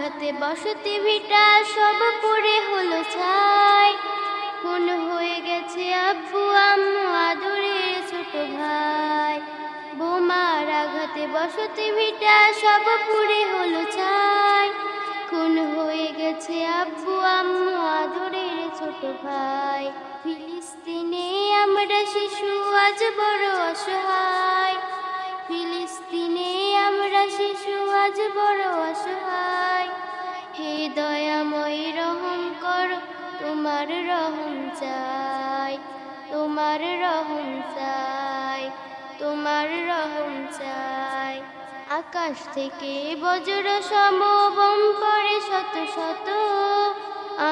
আঘাতে বসতি ভিটা সব পড়ে হলো ছাই। খুন হয়ে গেছে আব্বু আম্মু আদরের ছোট ভাই। বোমার আঘাতে বসতি ভিটা সব পুড়ে হলো ছাই। খুন হয়ে গেছে আব্বু আম্মু আদরের ছোট ভাই। ফিলিস্তিনে আমরা শিশু আজ বড় অসহায়। ফিলিস্তিনে আমরা শিশু আজ বড় অসহায়। হে দয়াময় রহম করো, তোমার রহম চাই, তোমার রহম চাই, তোমার রহম চাই। আকাশ থেকে বজ্র সম বোম পড়ে শত শত,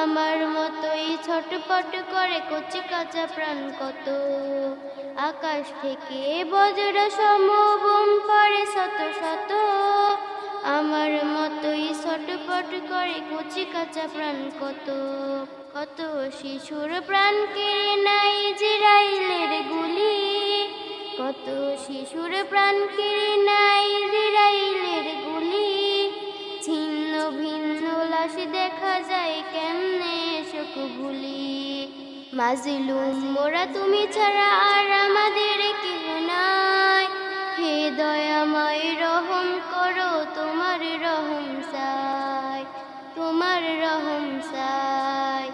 আমার মতোই ছটপট করে কচি কাঁচা প্রাণ কত। আকাশ থেকে বজ্র সম বোম পড়ে শত শত, আমার মতোই ছটপট করে কচি কাঁচা প্রাণ কত। কত শিশুর প্রাণ কেড়ে নাই ইজরাইলের গুলি, কত শিশুর প্রাণ কেড়ে নাই ইজরাইলের গুলি। ছিন্ন ভিন্ন লাশ দেখা যায় কেমনে শোক ভুলি। মাজলুম মোরা তুমি ছাড়া আর আমাদের কেহ নাই। হে দয়াময় রহম করো, তোমার রহম চাই, তোমার রহম চাই,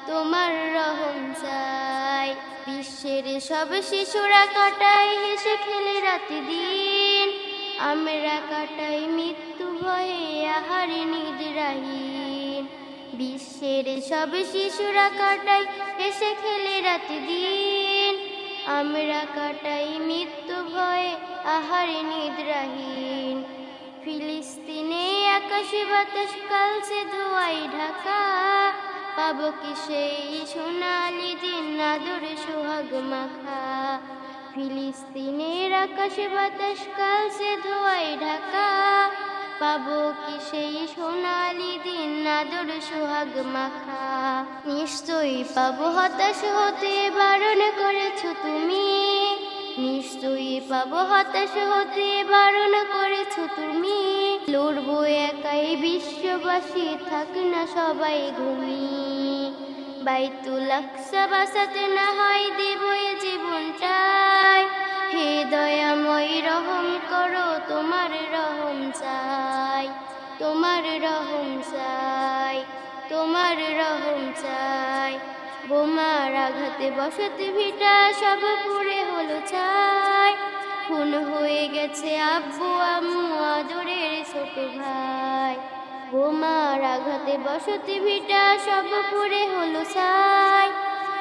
তোমার রহম চাই। বিশ্বের সব শিশুরা কাটায় হেসে খেলে রাতি দিন, আমরা কাটাই মৃত্যু ভয়ে আহারে নিদ্রাহীন। বিশ্বের সব শিশুরা কাটাই হেসে খেলে রাতি দিন, আমরা কাটাই মৃত্যু ভয়ে আহারে নিদ্রাহীন। ফিলিস্তিনে আকাশ বাতাস কালচে ধোঁয়ায় ঢাকা, পাবো কি সেই সোনালি দিন আদর সোহাগ মাখা। ফিলিস্তিনের আকাশ বাতাস কালচে ধোঁয়ায় ঢাকা, পাবো কি সেই সোনালি দিন আদর সোহাগ মাখা। নিশ্চয়ই পাবো, হতাশ হতে বারণ করেছো তুমি, নিশ্চয়ই পাবো, হতাশ হতে বারণ করেছো তুমি। লড়বো একাই বিশ্ববাসী, থাক না সবাই ঘুমিয়ে। বাইতুল আকসা বাঁচাতে না হয় দেব এ জীবনটাই। হে দয়াময় রহম করো, তোমার রহম চাই, তোমার রহম চাই, তোমার রহম চাই। বোমার আঘাতে বসতি ভিটা সব পুড়ে হলো ছাই। খুন হয়ে গেছে আব্বু আম্মু আদরের ছোট ভাই। বোমার আঘাতে বসতি ভিটা সব পুড়ে হলো ছাই।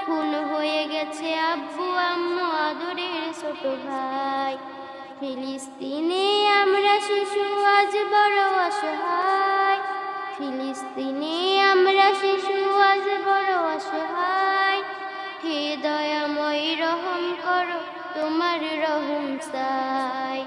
খুন হয়ে গেছে আব্বু আম্মু আদরের ছোট ভাই। ফিলিস্তিনে আমরা শিশু আজ বড় অসহায়। ফিলিস্তিনে আমরা শিশু আজ বড় অসহায়। হে দয়াময় রহম করো, তোমার রহম চাই।